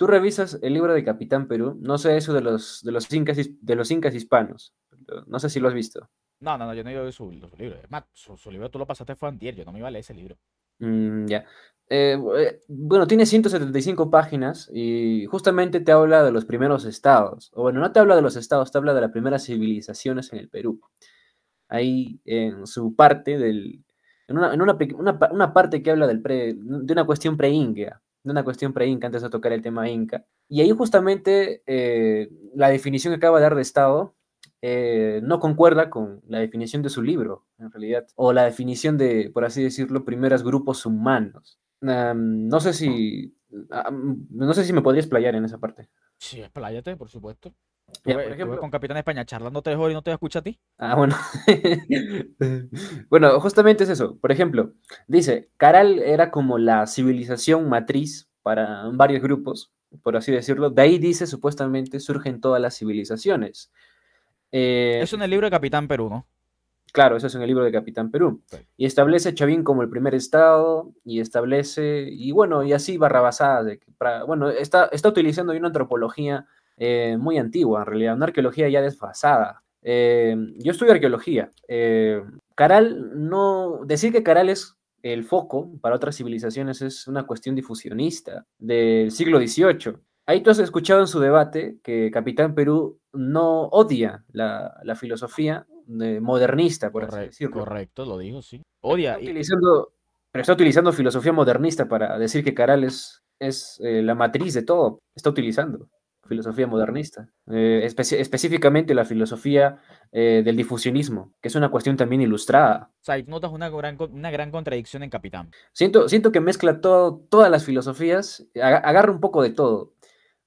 tú revisas el libro de Capitán Perú, no sé eso de los incas hispanos, no sé si lo has visto. No, no, no, yo no he ido su libro. Es más, su libro tú lo pasaste fue antier, yo no me iba a leer ese libro. Ya. Bueno, tiene 175 páginas y justamente te habla de los primeros estados. O bueno, no te habla de los estados, te habla de las primeras civilizaciones en el Perú. Ahí en su parte una parte que habla de una cuestión pre-inca, de una cuestión pre-inca antes de tocar el tema inca. Y ahí justamente la definición que acaba de dar de estado no concuerda con la definición de su libro, en realidad, o la definición de, por así decirlo, primeros grupos humanos. No sé si me podrías playar en esa parte. Sí, expláyate, por supuesto. Ya, por Estuve ejemplo, con Capitán España charlando 3 horas y no te escucha a ti. bueno. Bueno, justamente es eso. Por ejemplo, dice, Caral era como la civilización matriz para varios grupos, por así decirlo. De ahí dice, supuestamente, surgen todas las civilizaciones. Eh, Eso en el libro de Capitán Perú, ¿no? claro, eso es en el libro de Capitán Perú. Ok. Y establece a Chavín como el primer estado, y establece, y bueno, y así barrabasada. Bueno, está utilizando una antropología muy antigua, en realidad, una arqueología ya desfasada. Yo estudio arqueología. Caral, no, decir que Caral es el foco para otras civilizaciones es una cuestión difusionista del siglo XVIII. Ahí tú has escuchado en su debate que Capitán Perú no odia la filosofía modernista, por así decirlo. Correcto, lo dijo, sí. Pero está Odia, utilizando, pero está utilizando filosofía modernista para decir que Caral es la matriz de todo. Está utilizando filosofía modernista. Específicamente la filosofía del difusionismo, que es una cuestión también ilustrada. o sea, ahí notas una gran contradicción en Capitán. Siento que mezcla todas las filosofías, agarra un poco de todo.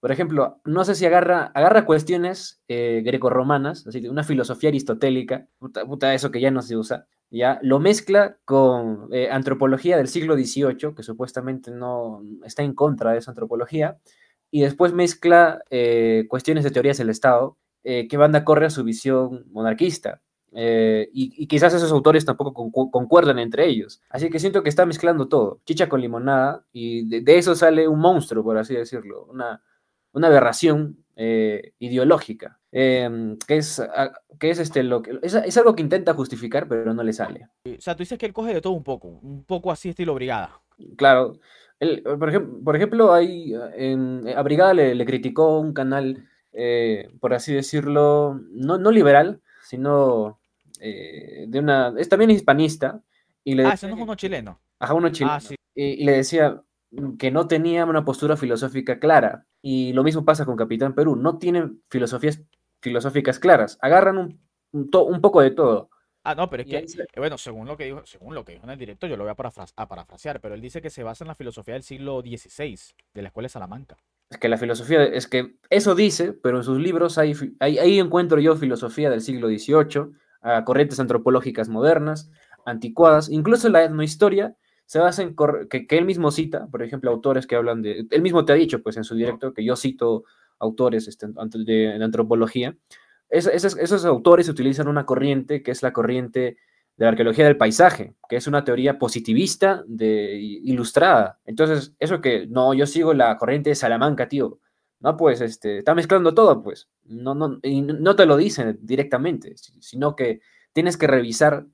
Por ejemplo, no sé si agarra cuestiones grecorromanas, así de una filosofía aristotélica, puta, eso que ya no se usa, ya lo mezcla con antropología del siglo XVIII, que supuestamente no está en contra de esa antropología, y después mezcla cuestiones de teorías del Estado que van de acorde a su visión monarquista. Y quizás esos autores tampoco concuerdan entre ellos. Así que siento que está mezclando todo, chicha con limonada, y de eso sale un monstruo, por así decirlo, una aberración ideológica, que es, es algo que intenta justificar, pero no le sale. O sea, tú dices que él coge de todo un poco así estilo brigada. Claro, por ejemplo, a Brigada le criticó un canal, por así decirlo, no liberal, sino es también hispanista, y le Ah, ese decía no es uno chileno. ajá, uno Ah, chileno, sí. y le decía que no tenía una postura filosófica clara, y lo mismo pasa con Capitán Perú, no tienen filosofías filosóficas claras, agarran un poco de todo. Ah, no, pero es Y que, ahí bueno, según lo que dijo en el directo, yo lo voy a parafrasear, pero él dice que se basa en la filosofía del siglo XVI, de la Escuela de Salamanca. es que la filosofía, es que eso dice, pero en sus libros ahí encuentro yo filosofía del siglo XVIII, corrientes antropológicas modernas, anticuadas, incluso la etnohistoria se basa que él mismo cita, por ejemplo, autores que hablan él mismo te ha dicho, pues en su directo, que yo cito autores de antropología, esos autores utilizan una corriente que es la corriente de la arqueología del paisaje, que es una teoría positivista ilustrada. Entonces, eso que, no, yo sigo la corriente de Salamanca, tío. No, pues, está mezclando todo, pues. Y no te lo dicen directamente, sino que tienes que revisar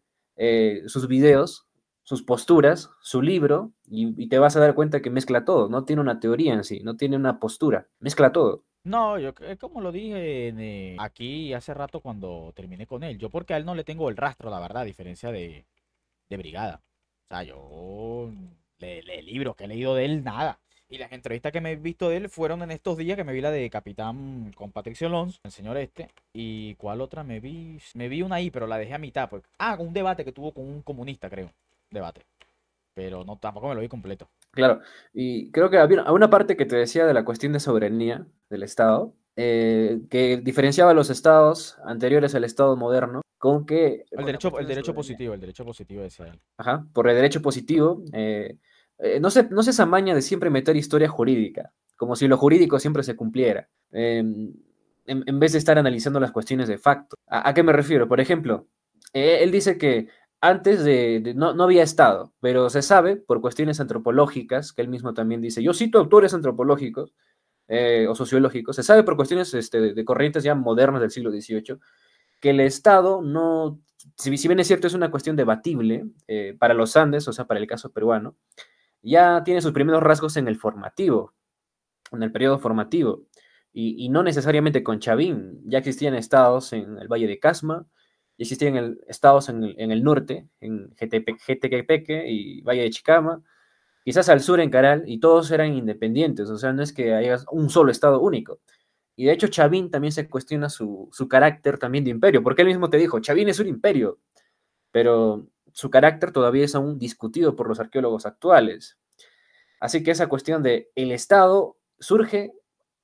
sus videos, sus posturas, su libro, y te vas a dar cuenta que mezcla todo. No tiene una teoría en sí, no tiene una postura, mezcla todo. No, como lo dije aquí hace rato cuando terminé con él, yo porque a él no le tengo el rastro, la verdad, a diferencia de Brigada. O sea, yo le libros que he leído de él, nada. Y las entrevistas que me he visto de él fueron en estos días que me vi la de Capitán con Patricio Alonso, el señor este. ¿Y cuál otra me vi? Me vi una ahí, pero la dejé a mitad. Pues. Ah, un debate que tuvo con un comunista, creo. Debate. Pero no, tampoco me lo vi completo. Claro, y creo que había una parte que te decía de la cuestión de soberanía del Estado, que diferenciaba a los estados anteriores al Estado moderno con la El cuestión de derecho soberanía. positivo, el derecho positivo decía él. Ajá, por el derecho positivo, no sé esa maña de siempre meter historia jurídica, como si lo jurídico siempre se cumpliera, en vez de estar analizando las cuestiones de facto. ¿A qué me refiero? Por ejemplo, él dice que antes no había Estado, pero se sabe por cuestiones antropológicas, que él mismo también dice, yo cito autores antropológicos, o sociológicos, se sabe por cuestiones de corrientes ya modernas del siglo XVIII, que el Estado no, si bien es cierto, es una cuestión debatible para los Andes, o sea, para el caso peruano, ya tiene sus primeros rasgos en el formativo, en el periodo formativo, y no necesariamente con Chavín. Ya existían estados en el Valle de Casma, ya existían estados en el norte, en Jetequepeque y Valle de Chicama, quizás al sur en Caral, y todos eran independientes, o sea, no es que haya un solo estado único. Y de hecho Chavín también se cuestiona su carácter también de imperio, porque él mismo te dijo, Chavín es un imperio, pero su carácter todavía es aún discutido por los arqueólogos actuales. Así que esa cuestión de el Estado surge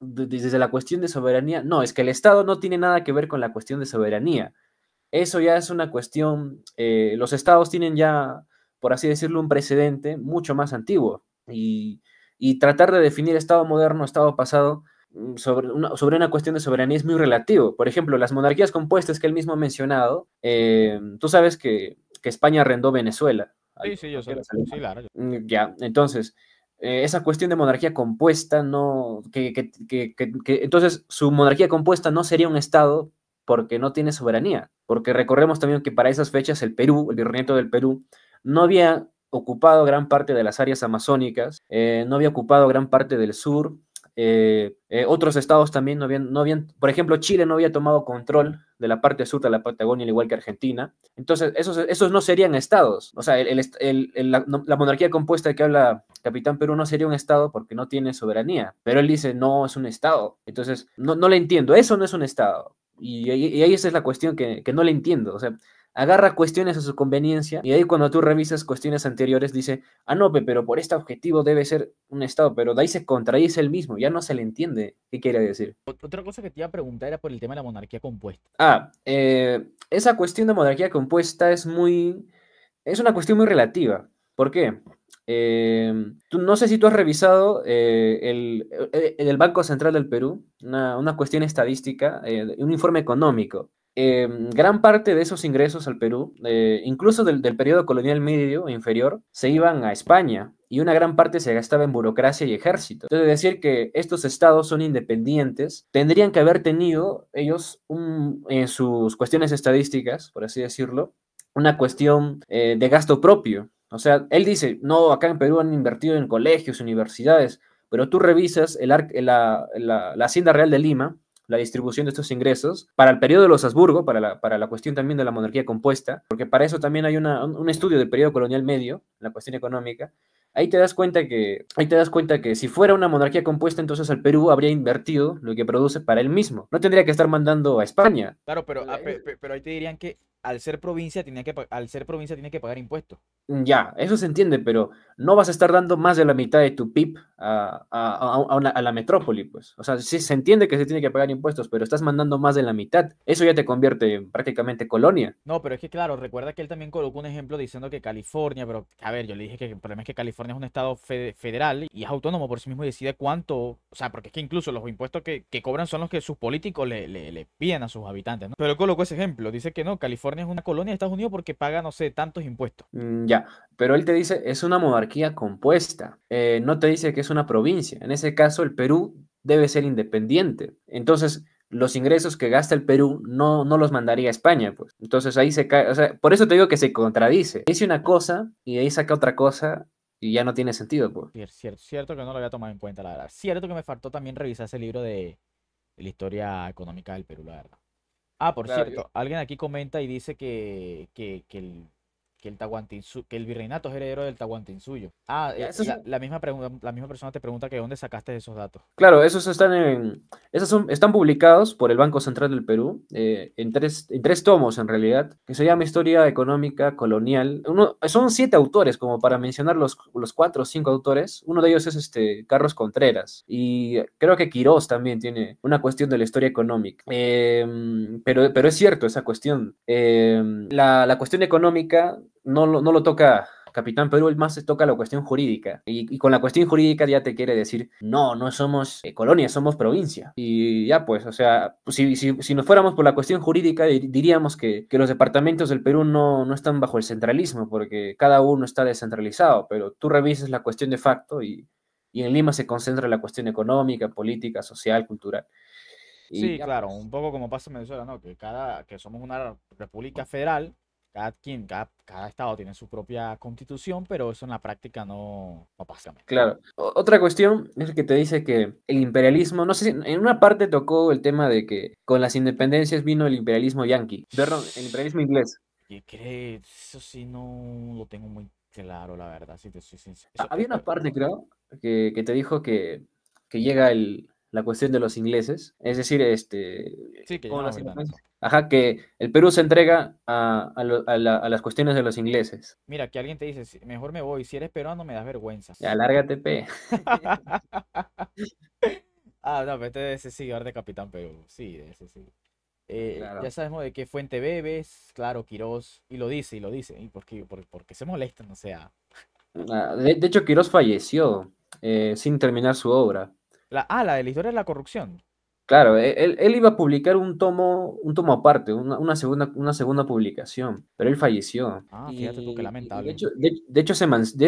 desde la cuestión de soberanía. No, es que el Estado no tiene nada que ver con la cuestión de soberanía. Eso ya es una cuestión, los estados tienen ya, por así decirlo, un precedente mucho más antiguo. Y tratar de definir estado moderno, estado pasado, sobre una cuestión de soberanía es muy relativo. Por ejemplo, las monarquías compuestas que él mismo ha mencionado, tú sabes que España arrendó Venezuela. Sí, sí, yo sé. Sí, claro. Ya, entonces, esa cuestión de monarquía compuesta, no, entonces su monarquía compuesta no sería un estado porque no tiene soberanía, porque recordemos también que para esas fechas el Perú, el virreinato del Perú, no había ocupado gran parte de las áreas amazónicas, no había ocupado gran parte del sur, otros estados también no habían, por ejemplo, Chile no había tomado control de la parte sur de la Patagonia, al igual que Argentina. Entonces, esos no serían estados. O sea, la monarquía compuesta de que habla Capitán Perú no sería un estado porque no tiene soberanía. Pero él dice, no, es un estado. Entonces, no le entiendo. Eso no es un estado. Y ahí esa es la cuestión que no le entiendo. O sea, agarra cuestiones a su conveniencia y ahí cuando tú revisas cuestiones anteriores dice, ah, no, pero por este objetivo debe ser un Estado, pero de ahí se contradice el mismo, ya no se le entiende qué quiere decir. Otra cosa que te iba a preguntar era por el tema de la monarquía compuesta. Esa cuestión de monarquía compuesta es una cuestión muy relativa. ¿Por qué? No sé si tú has revisado el Banco Central del Perú, una cuestión estadística, un informe económico. Gran parte de esos ingresos al Perú, incluso del periodo colonial medio e inferior, se iban a España y una gran parte se gastaba en burocracia y ejército. Entonces, decir que estos estados son independientes, tendrían que haber tenido ellos en sus cuestiones estadísticas, por así decirlo, una cuestión de gasto propio. O sea, él dice, no, acá en Perú han invertido en colegios, universidades, pero tú revisas la Hacienda Real de Lima, la distribución de estos ingresos, para el periodo de los Habsburgo, para la cuestión también de la monarquía compuesta, porque para eso también hay un estudio del periodo colonial medio, la cuestión económica. Ahí te das cuenta que si fuera una monarquía compuesta, entonces el Perú habría invertido lo que produce para él mismo. No tendría que estar mandando a España. Claro, pero ahí te dirían que al ser provincia al ser provincia tiene que pagar impuestos. Ya, eso se entiende, pero no vas a estar dando más de la mitad de tu PIB a la metrópoli, pues. O sea, sí se entiende que se tiene que pagar impuestos, pero estás mandando más de la mitad. Eso ya te convierte en prácticamente colonia. No, pero es que claro, recuerda que él también colocó un ejemplo diciendo que California, pero a ver, yo le dije que el problema es que California es un estado federal y es autónomo por sí mismo y decide cuánto, o sea, porque es que incluso los impuestos que cobran son los que sus políticos le piden a sus habitantes, ¿no? Pero él colocó ese ejemplo, dice que no, California es una colonia de Estados Unidos porque paga, no sé, tantos impuestos. Ya, pero él te dice, es una monarquía compuesta. No te dice que es una provincia. En ese caso, el Perú debe ser independiente. Entonces, los ingresos que gasta el Perú no los mandaría a España, pues. Entonces ahí se cae, o sea, por eso te digo que se contradice. Dice una cosa y de ahí saca otra cosa y ya no tiene sentido, pues. Cierto que no lo había tomado en cuenta, la verdad. Cierto que me faltó también revisar ese libro de la historia económica del Perú, la verdad. Ah, por Claro, cierto, alguien aquí comenta y dice que el virreinato es heredero del Tahuantinsuyo. Ah, ya, eso es- la misma persona te pregunta que dónde sacaste esos datos. Claro, están publicados por el Banco Central del Perú, en tres tomos en realidad, que se llama Historia Económica Colonial. Son 7 autores, como para mencionar los 4 o 5 autores. Uno de ellos es Carlos Contreras, y creo que Quirós también tiene una cuestión de la historia económica. Pero es cierto esa cuestión. La cuestión económica no lo toca Capitán Perú, el más se toca la cuestión jurídica. Y con la cuestión jurídica ya te quiere decir, no somos colonia, somos provincia. Y ya pues, o sea, pues si nos fuéramos por la cuestión jurídica, diríamos que los departamentos del Perú no están bajo el centralismo, porque cada uno está descentralizado, pero tú revisas la cuestión de facto y y en Lima se concentra la cuestión económica, política, social, cultural. Y Sí, ya claro, pues, un poco como pasa en Venezuela, ¿no? Que somos una república federal, cada estado tiene su propia constitución, pero eso en la práctica no pasa. claro. Otra cuestión es que te dice que el imperialismo, no sé si en una parte tocó el tema de que con las independencias vino el imperialismo yanqui, perdón, el imperialismo inglés. ¿Qué crees? Eso sí no lo tengo muy claro, la verdad, si te soy sincero. Eso, Había una parte, creo, que te dijo que llega la cuestión de los ingleses, es decir, sí, que con llegan los las británicos. independencias. Ajá, que el Perú se entrega a las cuestiones de los ingleses. Mira, que alguien te dice, Mejor me voy, si eres peruano me das vergüenza". Ya, lárgate, pe. Ah, no, pero este es ese seguidor de Capitán Perú, sí, de ese sí. Ya Claro. sabemos de qué fuente bebes, claro, Quirós, y lo dice, ¿y por qué se molestan? O sea, De hecho, Quirós falleció sin terminar su obra. la de la historia de la corrupción. Claro, él iba a publicar un tomo aparte, una segunda publicación, pero él falleció. Ah, fíjate tú, qué Y lamentable. de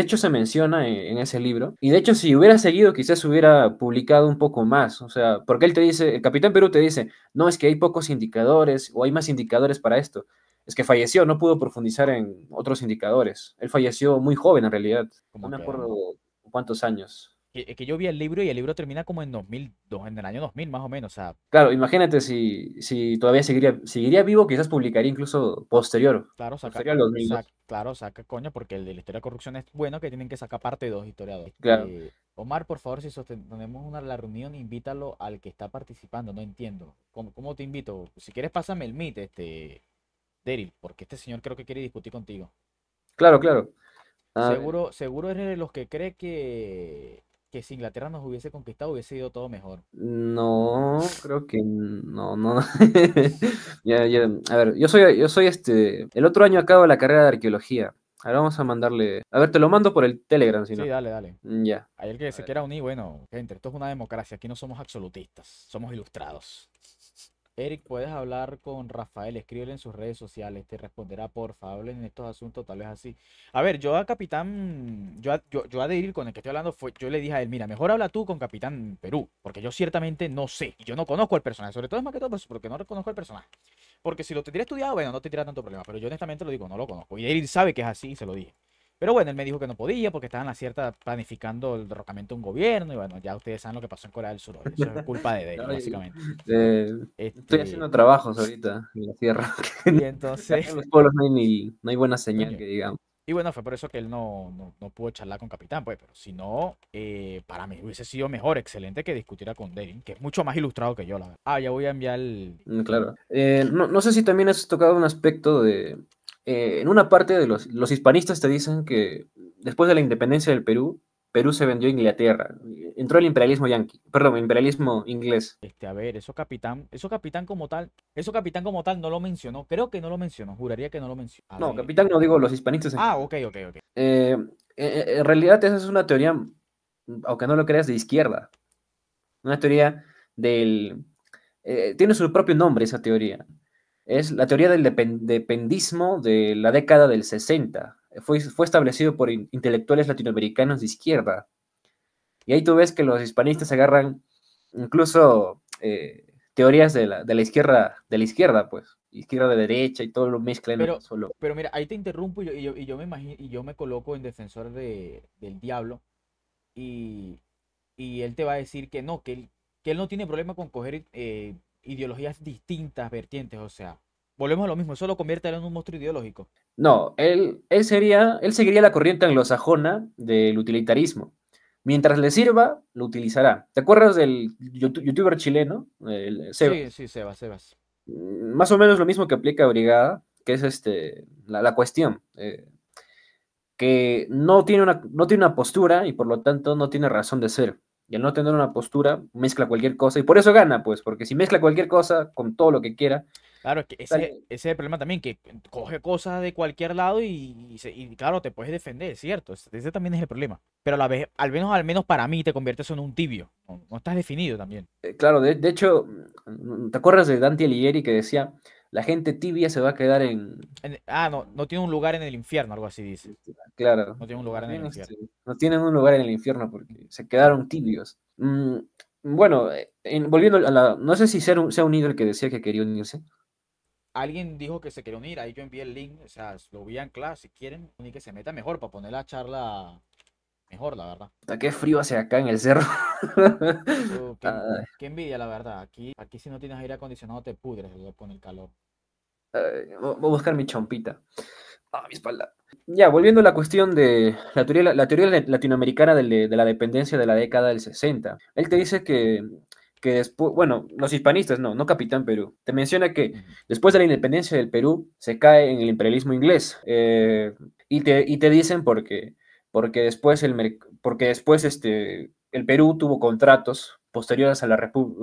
hecho se menciona en ese libro. Y de hecho, si hubiera seguido, quizás hubiera publicado un poco más. O sea, porque él te dice, el Capitán Perú te dice, no, es que hay pocos indicadores o hay más indicadores para esto. Es que falleció, no pudo profundizar en otros indicadores. Él falleció muy joven en realidad. No Como me que acuerdo cuántos años. que yo vi el libro y el libro termina como en 2002, en el año 2000 más o menos. O sea, Claro, imagínate si todavía seguiría vivo, quizás publicaría incluso claro, posterior al 2002. claro, saca coño, porque el de la historia de corrupción es bueno que tienen que sacar parte de dos historiadores. Claro, Omar, por favor, si sostenemos la reunión, invítalo al que está participando. No entiendo. ¿Cómo te invito? Si quieres, pásame el meet, Daryl, porque este señor creo que quiere discutir contigo. claro, claro. A ver, Seguro eres de los que cree que si Inglaterra nos hubiese conquistado hubiese ido todo mejor. no, creo que no, no. Ya, a ver, yo soy el otro año acabo la carrera de arqueología. Ahora vamos a mandarle, a ver, te lo mando por el Telegram, si Sí, no. dale, dale. Ya, Hay el que a se ver. quiera unir, bueno, gente, esto es una democracia, aquí no somos absolutistas, somos ilustrados. Eric, puedes hablar con Rafael, escríbele en sus redes sociales, te responderá, por favor, hablen en estos asuntos, tal vez así. A ver, yo a Capitán, yo a Daryl con el que estoy hablando, yo le dije a él, mira, mejor habla tú con Capitán Perú, porque yo ciertamente no sé, y yo no conozco el personaje, sobre todo es más que todo porque no reconozco el personaje. Porque si lo tendría estudiado, bueno, no tendría tanto problema, pero yo honestamente lo digo, no lo conozco. Y Daryl sabe que es así, y se lo dije. Pero bueno, él me dijo que no podía porque estaban a cierta planificando el derrocamiento de un gobierno y bueno, ya ustedes saben lo que pasó en Corea del Sur hoy. Eso es culpa de Daryl, Ay, básicamente. estoy Este, haciendo trabajos ahorita en la sierra. y Acá entonces, en los pueblos no hay buena señal coño. que digamos. Y bueno, fue por eso que él no pudo charlar con Capitán, pues, pero si no, para mí hubiese sido mejor, excelente que discutiera con Daryl, que es mucho más ilustrado que yo, la verdad. Ah, ya voy a enviar el... Claro. No sé si también has tocado un aspecto en una parte de los hispanistas te dicen que después de la independencia del Perú, Perú se vendió a Inglaterra. Entró el imperialismo yanqui, perdón, imperialismo inglés. A ver, eso capitán como tal no lo mencionó, creo que no lo mencionó, juraría que no lo mencionó. A No, ver. capitán no digo los hispanistas en Ah, general. ok, ok, ok. En realidad esa es una teoría, aunque no lo creas, de izquierda. Una teoría del... tiene su propio nombre esa teoría. Es la teoría del dependismo de la década del 60. Fue establecido por intelectuales latinoamericanos de izquierda. Y ahí tú ves que los hispanistas agarran incluso teorías de la izquierda, pues, izquierda de derecha y todo lo mezclan en un Pero, solo. pero mira, ahí te interrumpo y yo me imagino, y yo me coloco en defensor del diablo y, y él te va a decir que no, que él no tiene problema con coger ideologías distintas, vertientes, o sea, volvemos a lo mismo, eso lo convierte a él en un monstruo ideológico. No, él seguiría la corriente anglosajona del utilitarismo. Mientras le sirva, lo utilizará. ¿Te acuerdas del youtuber chileno, el Sebas? Sí, sí, Sebas. Más o menos lo mismo que aplica a Brigada, que es la cuestión, que no tiene una postura y por lo tanto no tiene razón de ser. Y al no tener una postura, mezcla cualquier cosa y por eso gana, pues, porque si mezcla cualquier cosa con todo lo que quiera, Claro, es que ese sale- es el problema también, que coge cosas de cualquier lado y claro, te puedes defender, ¿cierto? Ese también es el problema. Pero a la vez, al menos para mí, te conviertes en un tibio. No estás definido también. claro, de hecho, ¿te acuerdas de Dante Alighieri que decía, la gente tibia se va a quedar en, No, no tiene un lugar en el infierno, algo así dice. claro, No tiene un lugar más en el bien infierno. no tienen un lugar en el infierno porque se quedaron tibios. Bueno, volviendo a no sé si se ha unido el que decía que quería unirse. Alguien dijo que se quiere unir, ahí yo envié el link, o sea, lo vi en clase, si quieren, ni que se meta mejor para poner la charla mejor, la verdad. Puta, qué frío hace acá en el cerro. Ay, Qué envidia, la verdad. Aquí si no tienes aire acondicionado te pudres con el calor. voy a buscar mi chompita. Ah, mi espalda. Ya, volviendo a la cuestión de la teoría latinoamericana de la dependencia de la década del 60. Él te dice que después, bueno, los hispanistas, no Capitán Perú, te menciona que Ujú. después de la independencia del Perú se cae en el imperialismo inglés. Y te dicen porque después el Perú tuvo contratos posteriores a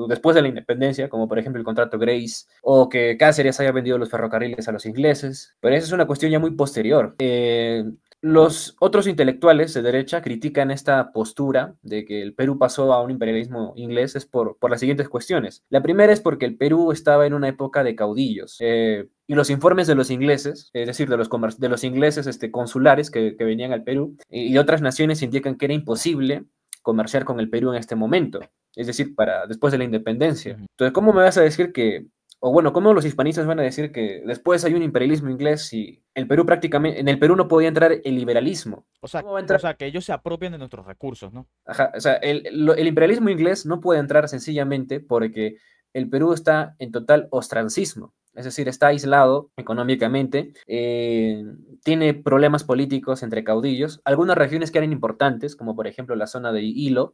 después de la independencia, como por ejemplo el contrato Grace, o que Cáceres haya vendido los ferrocarriles a los ingleses, pero esa es una cuestión ya muy posterior. Los otros intelectuales de derecha critican esta postura de que el Perú pasó a un imperialismo inglés es por las siguientes cuestiones. La primera es porque el Perú estaba en una época de caudillos. Y los informes de los ingleses, es decir, de los ingleses consulares que venían al Perú y de otras naciones indican que era imposible comerciar con el Perú en este momento, es decir, para después de la independencia. Ujú. Entonces, ¿cómo me vas a decir o bueno, cómo los hispanistas van a decir que después hay un imperialismo inglés si en el Perú no podía entrar el liberalismo? ¿Cómo va a O entrar? sea, que ellos se apropien de nuestros recursos, ¿no? Ajá, o sea, el imperialismo inglés no puede entrar sencillamente porque el Perú está en total ostracismo, es decir, está aislado económicamente, tiene problemas políticos entre caudillos, algunas regiones que eran importantes, como por ejemplo la zona de Hilo,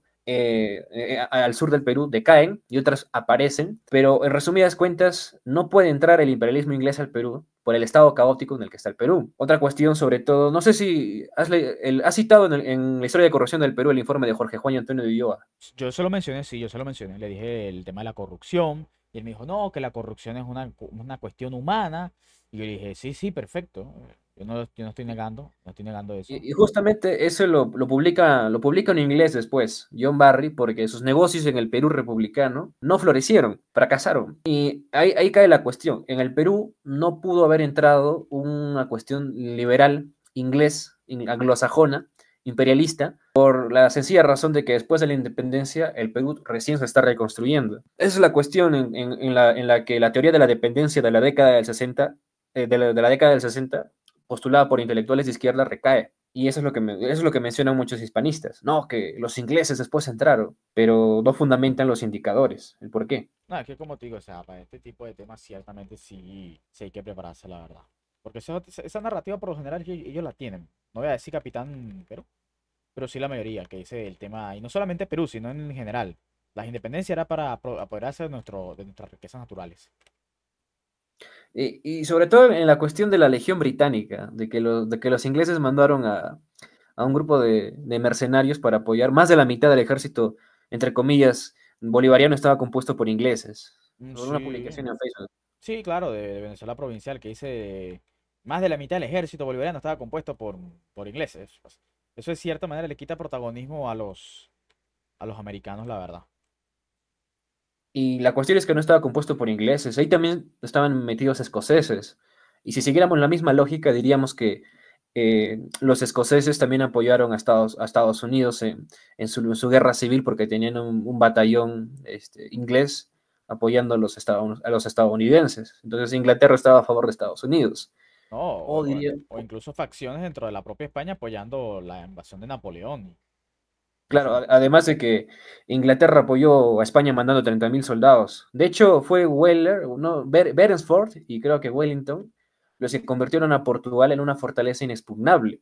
al sur del Perú, decaen y otras aparecen, pero en resumidas cuentas, no puede entrar el imperialismo inglés al Perú por el estado caótico en el que está el Perú. Otra cuestión, sobre todo, no sé si has citado en la historia de corrupción del Perú el informe de Jorge Juan y Antonio de Ulloa. Yo se lo mencioné, sí, yo se lo mencioné. Le dije el tema de la corrupción. Y él me dijo, no, que la corrupción es una cuestión humana. Y yo le dije, sí, sí, perfecto. Yo no estoy negando, no estoy negando eso. Y justamente eso lo publica en inglés después, John Barry, porque sus negocios en el Perú republicano no florecieron, fracasaron. Y ahí cae la cuestión. En el Perú no pudo haber entrado una cuestión liberal inglés, anglosajona, imperialista, por la sencilla razón de que después de la independencia el Perú recién se está reconstruyendo. Esa es la cuestión en la que la teoría de la dependencia de la década del 60, de la década del 60 postulada por intelectuales de izquierda recae. Y eso es lo que mencionan muchos hispanistas. No, que los ingleses después entraron, pero no fundamentan los indicadores, el por qué. No, es que como te digo, o sea, para este tipo de temas ciertamente sí, sí hay que prepararse, la verdad. Porque esa narrativa por lo general ellos la tienen. No voy a decir Capitán Perú, pero sí la mayoría que dice el tema, y no solamente Perú, sino en general. Las independencias era para apoderarse de nuestras riquezas naturales. Y sobre todo en la cuestión de la Legión Británica, de que los ingleses mandaron a un grupo de mercenarios para apoyar. Más de la mitad del ejército, entre comillas, bolivariano estaba compuesto por ingleses. Por una Sí, publicación en Facebook. sí, claro, de Venezuela provincial, que dice más de la mitad del ejército bolivariano estaba compuesto por ingleses. Pues, eso de cierta manera le quita protagonismo a los americanos, la verdad. Y la cuestión es que no estaba compuesto por ingleses, ahí también estaban metidos escoceses. Y si siguiéramos la misma lógica, diríamos que los escoceses también apoyaron a Estados Unidos en su guerra civil porque tenían un batallón inglés apoyando a los estadounidenses. Entonces Inglaterra estaba a favor de Estados Unidos. No, O diría, o incluso facciones dentro de la propia España apoyando la invasión de Napoleón. claro, Eso, además de que Inglaterra apoyó a España mandando 30.000 soldados. De hecho, fue no, Beresford y creo que Wellington los que convirtieron a Portugal en una fortaleza inexpugnable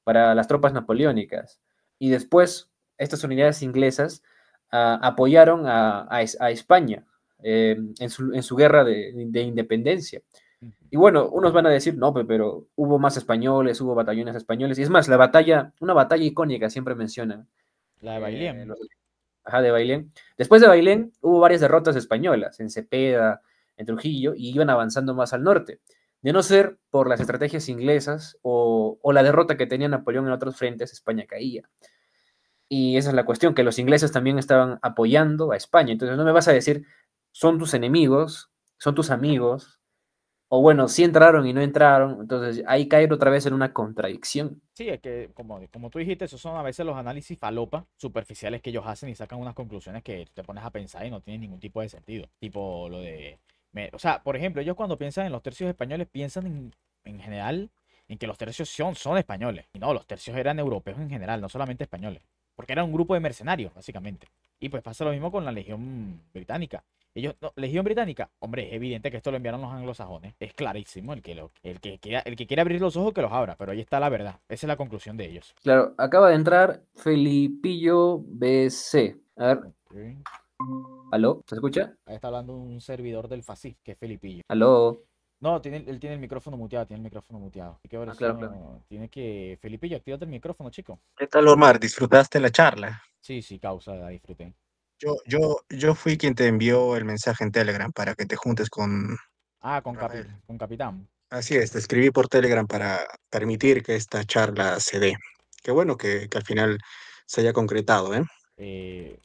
para las tropas napoleónicas. Y después, estas unidades inglesas apoyaron a España en su guerra de independencia. ujú. Y bueno, unos van a decir, no, pero hubo más españoles, hubo batallones españoles. Y es más, una batalla icónica siempre mencionan La de eh, Bailén. los- de Bailén. Después de Bailén hubo varias derrotas españolas en Cepeda, en Trujillo, y iban avanzando más al norte. De no ser por las estrategias inglesas o la derrota que tenía Napoleón en otros frentes, España caía. Y esa es la cuestión, que los ingleses también estaban apoyando a España. Entonces no me vas a decir, son tus enemigos, son tus amigos, o bueno, sí entraron y no entraron, entonces ahí caer otra vez en una contradicción. Sí, es que como tú dijiste, esos son a veces los análisis falopa superficiales que ellos hacen y sacan unas conclusiones que te pones a pensar y no tienen ningún tipo de sentido. Tipo lo de... o sea, por ejemplo, ellos cuando piensan en los tercios españoles piensan en general en que los tercios son españoles. Y no, los tercios eran europeos en general, no solamente españoles. Porque era un grupo de mercenarios, básicamente. Y pues pasa lo mismo con la Legión Británica. Ellos, no, Legión Británica, hombre, es evidente que esto lo enviaron los anglosajones. Es clarísimo, el que quiera abrir los ojos que los abra, pero ahí está la verdad. Esa es la conclusión de ellos. Claro, acaba de entrar Felipillo BC. A ver, Ok. ¿aló? ¿Se escucha? Ahí está hablando un servidor del FACIF, que es Felipillo. ¿Aló? No, él tiene el micrófono muteado, tiene el micrófono muteado. Así que por Ah, claro, claro. eso tiene que... Felipillo, actívate el micrófono, chico. ¿Qué tal, Omar? ¿Disfrutaste la charla? Sí, sí, causa, la disfruté. Yo fui quien te envió el mensaje en Telegram para que te juntes con Ah, Rafael. con Capitán. Así es, te escribí por Telegram para permitir que esta charla se dé. Qué bueno que al final se haya concretado, ¿eh?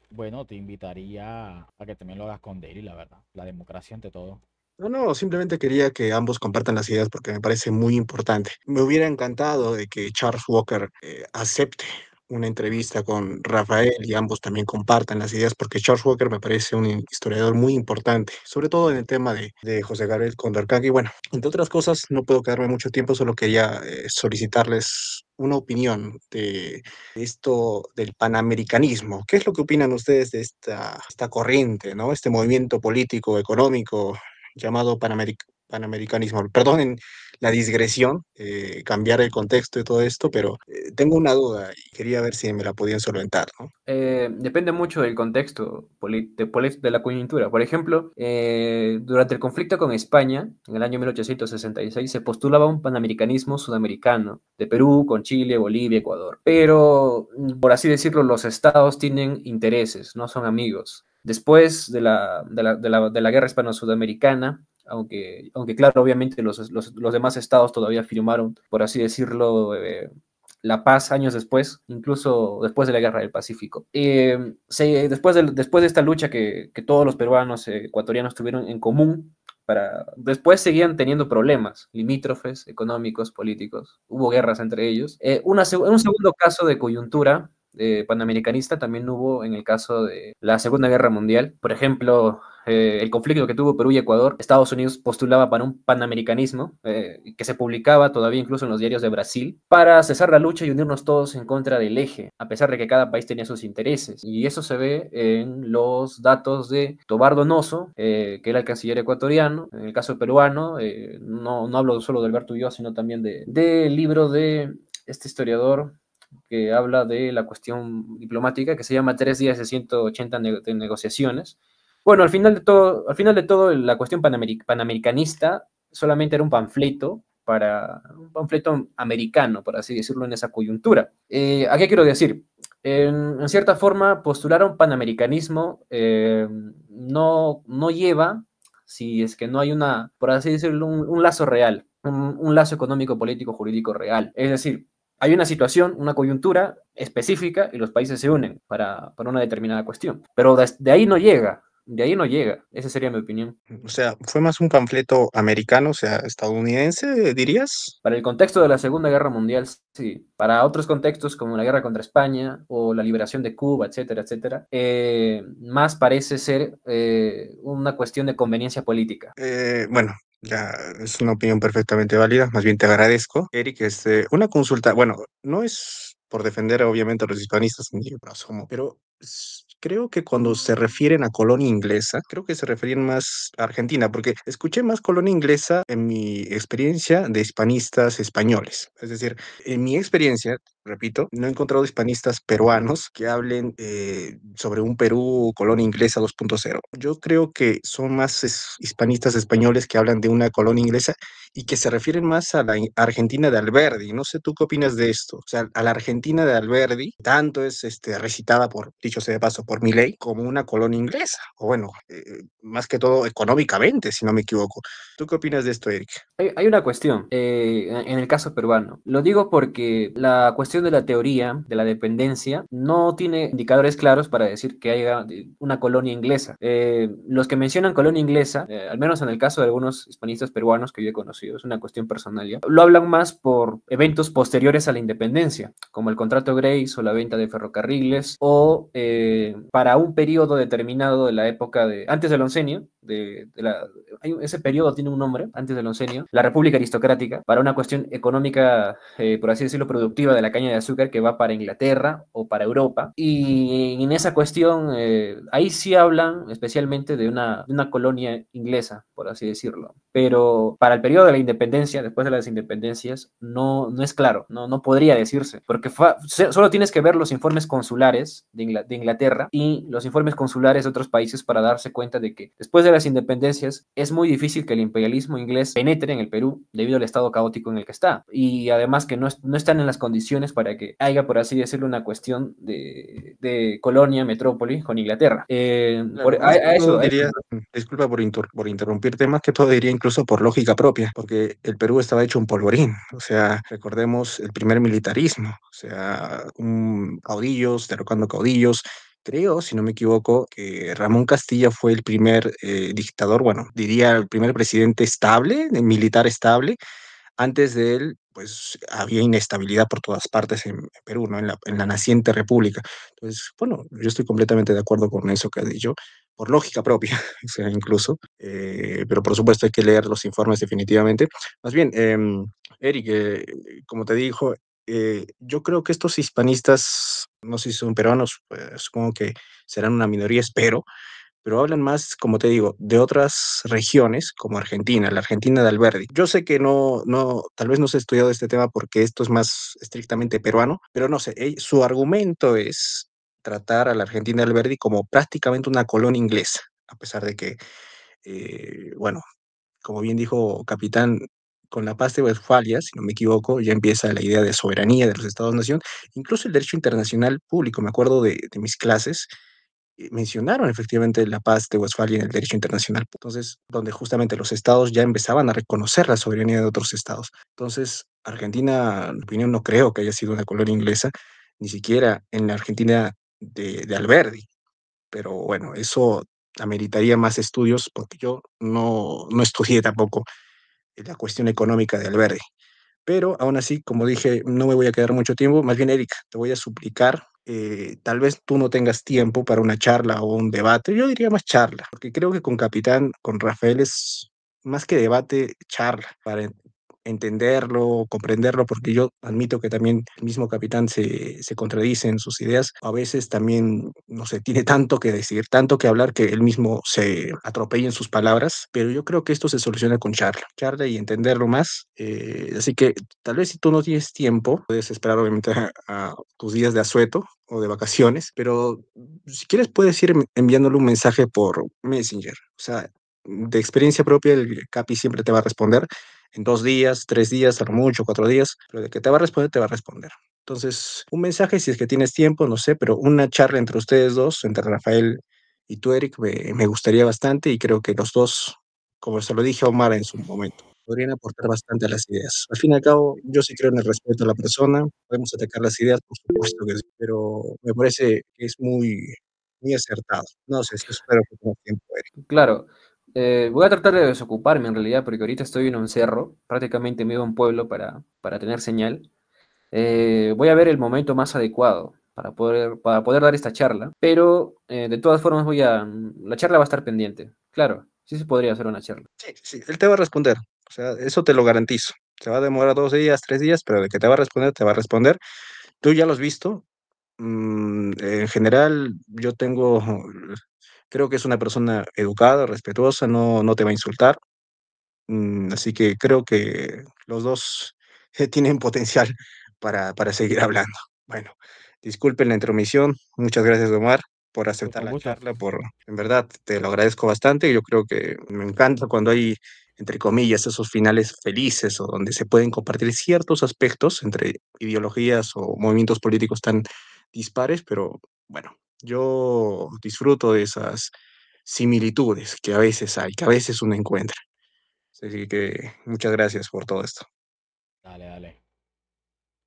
Bueno, te invitaría a que también lo hagas con Daily, la verdad. La democracia ante todo. No, no, simplemente quería que ambos compartan las ideas porque me parece muy importante. Me hubiera encantado de que Charles Walker acepte una entrevista con Rafael y ambos también compartan las ideas porque Charles Walker me parece un historiador muy importante, sobre todo en el tema de José Gabriel Condorcanqui. Y bueno, entre otras cosas, no puedo quedarme mucho tiempo, solo quería solicitarles una opinión de esto del panamericanismo. ¿Qué es lo que opinan ustedes de esta corriente, ¿no? Este movimiento político, económico llamado panamericanismo? Perdonen la digresión, cambiar el contexto de todo esto, pero tengo una duda y quería ver si me la podían solventar, ¿no? Depende mucho del contexto de la coyuntura. Por ejemplo, durante el conflicto con España, en el año 1866, se postulaba un panamericanismo sudamericano, de Perú, con Chile, Bolivia, Ecuador. Pero, por así decirlo, los estados tienen intereses, no son amigos. Después de la guerra hispano-sudamericana, aunque claro, obviamente los demás estados todavía firmaron, por así decirlo, la paz años después, incluso después de la Guerra del Pacífico. Después de esta lucha que todos los peruanos, ecuatorianos tuvieron en común, después seguían teniendo problemas limítrofes, económicos, políticos, hubo guerras entre ellos. Un segundo caso de coyuntura panamericanista también hubo en el caso de la Segunda Guerra Mundial. Por ejemplo, el conflicto que tuvo Perú y Ecuador, Estados Unidos postulaba para un panamericanismo que se publicaba todavía incluso en los diarios de Brasil para cesar la lucha y unirnos todos en contra del eje, a pesar de que cada país tenía sus intereses. Y eso se ve en los datos de Tobar Donoso, que era el canciller ecuatoriano. En el caso peruano, no hablo solo de Alberto Ulloa, sino también del libro de este historiador que habla de la cuestión diplomática, que se llama Tres días de 180 de negociaciones. Bueno, al final de todo la cuestión panamericanista solamente era un panfleto americano, por así decirlo, en esa coyuntura. ¿A qué quiero decir? En cierta forma, postular a un panamericanismo no lleva, si es que no hay por así decirlo, un lazo real, un lazo económico, político, jurídico real. Es decir, hay una situación, una coyuntura específica y los países se unen para una determinada cuestión. Pero de ahí no llega, de ahí no llega. Esa sería mi opinión. O sea, fue más un panfleto americano, o sea, estadounidense, dirías. Para el contexto de la Segunda Guerra Mundial, sí. Para otros contextos, como la guerra contra España o la liberación de Cuba, etcétera, etcétera, más parece ser una cuestión de conveniencia política. Bueno, ya es una opinión perfectamente válida, más bien te agradezco. Eric, una consulta, bueno, no es por defender obviamente a los hispanistas ni por asomo, pero creo que cuando se refieren a colonia inglesa, creo que se refieren más a Argentina, porque escuché más colonia inglesa en mi experiencia de hispanistas españoles. Es decir, en mi experiencia, repito, no he encontrado hispanistas peruanos que hablen sobre un Perú colonia inglesa 2.0. Yo creo que son más hispanistas españoles que hablan de una colonia inglesa y que se refieren más a la Argentina de Alberdi. No sé tú qué opinas de esto. O sea, a la Argentina de Alberdi, tanto es recitada por, dicho sea de paso, por Milei, como una colonia inglesa. O bueno, más que todo económicamente, si no me equivoco. ¿Tú qué opinas de esto, Eric? Hay una cuestión en el caso peruano. Lo digo porque la cuestión cuestión de la teoría de la dependencia no tiene indicadores claros para decir que haya una colonia inglesa. Los que mencionan colonia inglesa, al menos en el caso de algunos hispanistas peruanos que yo he conocido, es una cuestión personal ya, lo hablan más por eventos posteriores a la independencia, como el contrato Grace o la venta de ferrocarriles, o para un periodo determinado de la época de antes del oncenio, ese periodo tiene un nombre, antes del oncenio, la República Aristocrática, para una cuestión económica, por así decirlo, productiva de la caña de azúcar que va para Inglaterra o para Europa. Y en esa cuestión, ahí sí hablan especialmente de una colonia inglesa, por así decirlo. Pero para el periodo de la independencia, después de las independencias, no es claro, no podría decirse, porque solo tienes que ver los informes consulares de Inglaterra y los informes consulares de otros países para darse cuenta de que después de las independencias es muy difícil que el imperialismo inglés penetre en el Perú debido al estado caótico en el que está. Y además que no están en las condiciones para que haya, por así decirlo, una cuestión de colonia, metrópoli con Inglaterra. Claro, más que todo diría, disculpa por interrumpirte, más que todo diría incluso por lógica propia, porque el Perú estaba hecho un polvorín, o sea, recordemos el primer militarismo, o sea, caudillos, derrocando caudillos. Creo, si no me equivoco, que Ramón Castilla fue el primer dictador, bueno, diría el primer presidente estable, militar estable. Antes de él, pues había inestabilidad por todas partes en Perú, ¿no? En la naciente república. Entonces, bueno, yo estoy completamente de acuerdo con eso que has dicho, por lógica propia, o sea, incluso, pero por supuesto hay que leer los informes definitivamente. Más bien, Eric, como te dijo, yo creo que estos hispanistas, no sé si son peruanos, pues supongo que serán una minoría, espero, pero hablan más, como te digo, de otras regiones como Argentina, la Argentina de Alberdi. Yo sé que tal vez no se ha estudiado este tema porque esto es más estrictamente peruano, pero no sé, su argumento es tratar a la Argentina de Alberdi como prácticamente una colonia inglesa, a pesar de que, bueno, como bien dijo Capitán, con la paz de Westfalia, si no me equivoco, ya empieza la idea de soberanía de los Estados-nación, incluso el derecho internacional público. Me acuerdo de mis clases mencionaron efectivamente la paz de Westfalia en el derecho internacional. Entonces, donde justamente los estados ya empezaban a reconocer la soberanía de otros estados. Entonces, Argentina, en mi opinión, no creo que haya sido una colonia inglesa, ni siquiera en la Argentina de Alberdi. Pero bueno, eso ameritaría más estudios porque yo no estudié tampoco la cuestión económica de Alberdi. Pero aún así, como dije, no me voy a quedar mucho tiempo. Más bien, Eric, te voy a suplicar, tal vez tú no tengas tiempo para una charla o un debate. Yo diría más charla, porque creo que con Capitán, con Rafael es más que debate, charla, para entenderlo, comprenderlo, porque yo admito que también el mismo Capitán se contradice en sus ideas. A veces también, no sé, tiene tanto que decir, tanto que hablar que él mismo se atropella en sus palabras, pero yo creo que esto se soluciona con charla, charla y entenderlo más. Así que tal vez si tú no tienes tiempo, puedes esperar obviamente a tus días de asueto o de vacaciones, pero si quieres puedes ir enviándole un mensaje por Messenger. O sea, de experiencia propia, el Capi siempre te va a responder en 2 días, 3 días, a lo mucho, 4 días, pero de que te va a responder, te va a responder. Entonces, un mensaje si es que tienes tiempo, no sé, pero una charla entre ustedes dos, entre Rafael y tú, Eric, me gustaría bastante y creo que los dos, como se lo dije a Omar en su momento, podrían aportar bastante a las ideas. Al fin y al cabo, yo sí creo en el respeto a la persona, podemos atacar las ideas, por supuesto que sí, pero me parece que es muy acertado. No sé, si espero que tenga tiempo, Eric. Claro, voy a tratar de desocuparme en realidad, porque ahorita estoy en un cerro, prácticamente me iba a un pueblo para tener señal. Voy a ver el momento más adecuado para poder dar esta charla, pero de todas formas la charla va a estar pendiente. Claro, sí se podría hacer una charla. Sí, sí, él te va a responder, o sea, eso te lo garantizo. Se va a demorar 2 días, 3 días, pero de que te va a responder, te va a responder. Tú ya lo has visto. En general, creo que es una persona educada, respetuosa, no te va a insultar. Así que creo que los dos tienen potencial para seguir hablando. Bueno, disculpen la intromisión. Muchas gracias, Omar, por aceptar Con la gusto. charla, en verdad, te lo agradezco bastante. Yo creo que me encanta cuando hay, entre comillas, esos finales felices o donde se pueden compartir ciertos aspectos entre ideologías o movimientos políticos tan dispares, pero bueno, yo disfruto de esas similitudes que a veces hay, que a veces uno encuentra. Así que muchas gracias por todo esto. Dale, dale.